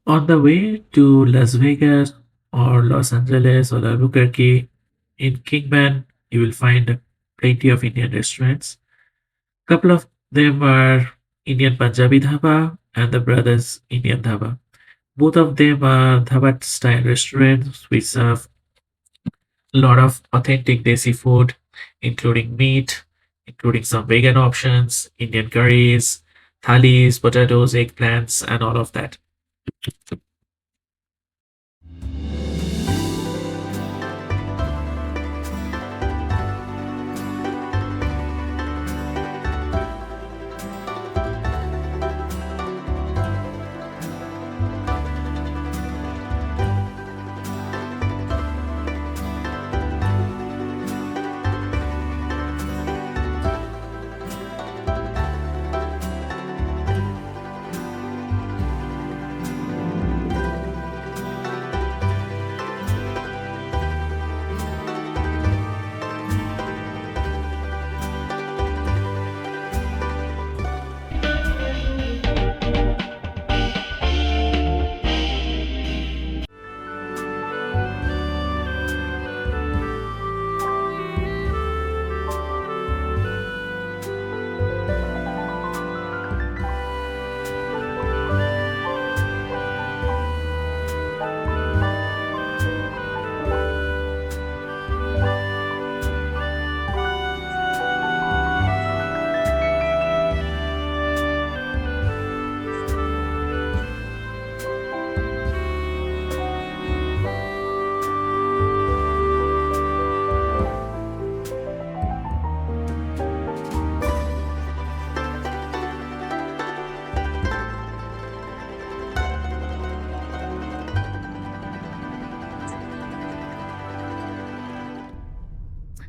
On the way to Las Vegas or Los Angeles or Albuquerque, in Kingman, you will find plenty of Indian restaurants. Couple of them are Indian Punjabi Dhaba and the Brothers Indian Dhaba. Both of them are dhaba style restaurants which serve a lot of authentic desi food, including meat, including some vegan options, Indian curries, thalis, potatoes, eggplants, and all of that.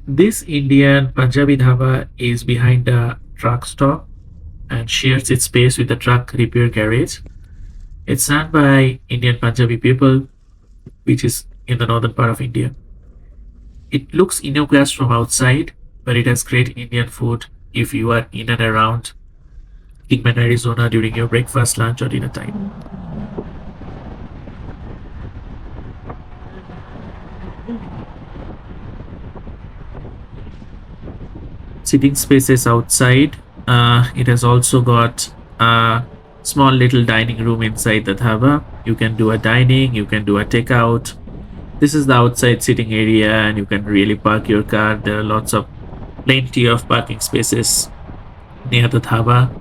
This Indian Punjabi Dhaba is behind a truck stop and shares its space with a truck repair garage. It's run by Indian Punjabi people, which is in the northern part of India. It looks innocuous from outside, but it has great Indian food if you are in and around Kingman, Arizona during your breakfast, lunch, or dinner time. Sitting spaces outside. It has also got a small little dining room inside the dhaba. You can do a dining, you can do a takeout. This is the outside sitting area, and you can really park your car. There are plenty of parking spaces near the dhaba.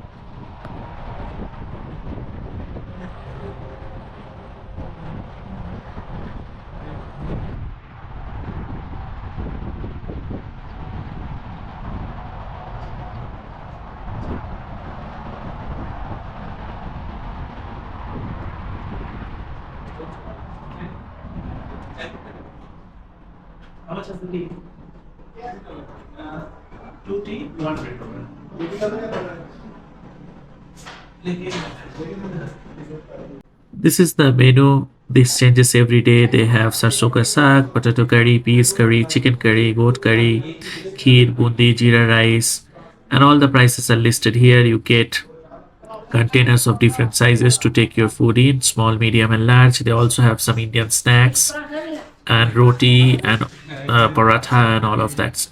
How much is the tea? Two tea, one red one. This is the menu. This changes every day. They have sarson ka saag, potato curry, peas curry, chicken curry, goat curry, kheer, bundi, jeera rice, and all the prices are listed here. You get containers of different sizes to take your food in, small, medium, and large. They also have some Indian snacks and roti and paratha and all of that.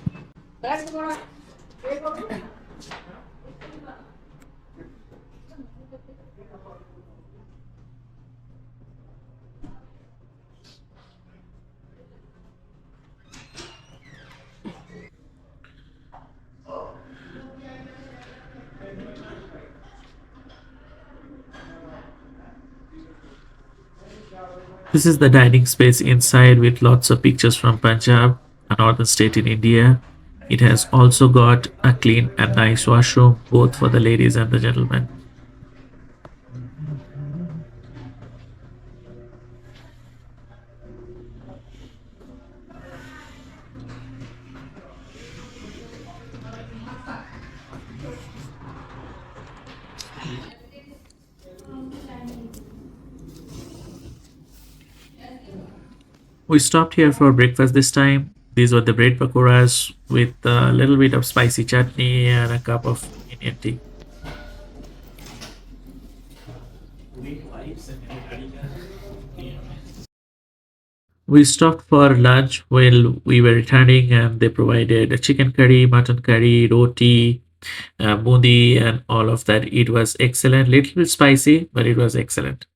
This is the dining space inside with lots of pictures from Punjab, a northern state in India. It has also got a clean and nice washroom, both for the ladies and the gentlemen. We stopped here for breakfast this time. These were the bread pakoras with a little bit of spicy chutney and a cup of Indian tea. We stopped for lunch while we were returning, and they provided a chicken curry, mutton curry, roti, bundi, and all of that. It was excellent. Little bit spicy, but it was excellent.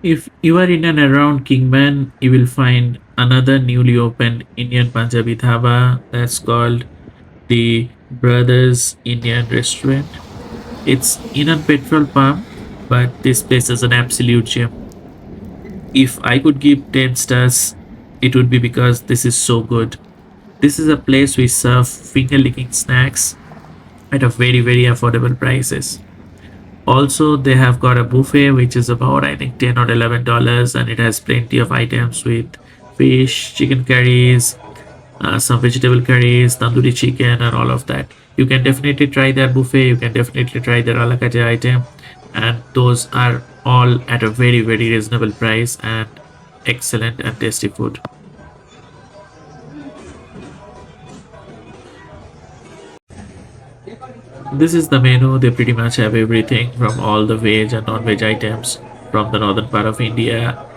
If you are in and around Kingman, you will find another newly opened Indian Punjabi Dhaba that's called the Brothers Indian Restaurant. It's in on petrol pump, but this place is an absolute gem. If I could give 10 stars, it would be because this is so good. This is a place we serve finger licking snacks at a very affordable prices. Also, they have got a buffet which is about I think $10 or $11, and it has plenty of items with fish, chicken curries, some vegetable curries, tandoori chicken, and all of that. You can definitely try their buffet. You can definitely try their a la carte item, and those are all at a very reasonable price and excellent and tasty food. This is the menu. They pretty much have everything from all the veg and non-veg items from the northern part of India.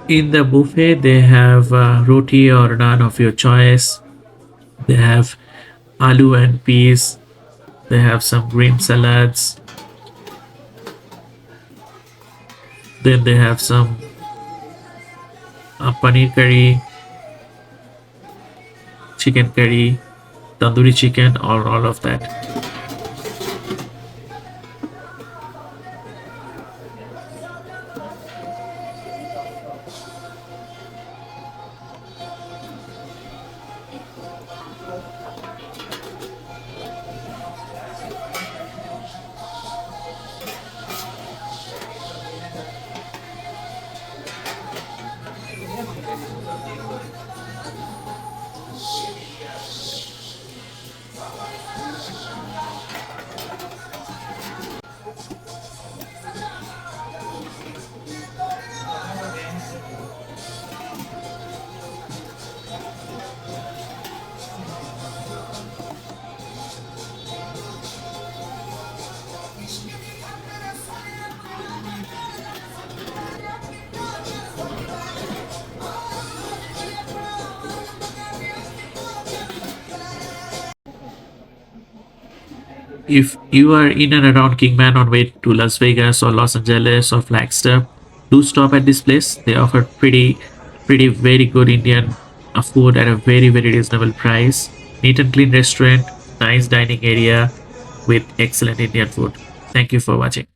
In the buffet, they have roti or naan of your choice. They have aloo and peas. They have some green salads. Then they have some paneer curry, chicken curry, tandoori chicken, or all of that. If you are in and around Kingman on way to Las Vegas or Los Angeles or Flagstaff, do stop at this place. They offer pretty very good Indian food at a very reasonable price. Neat and clean restaurant, nice dining area with excellent Indian food. Thank you for watching.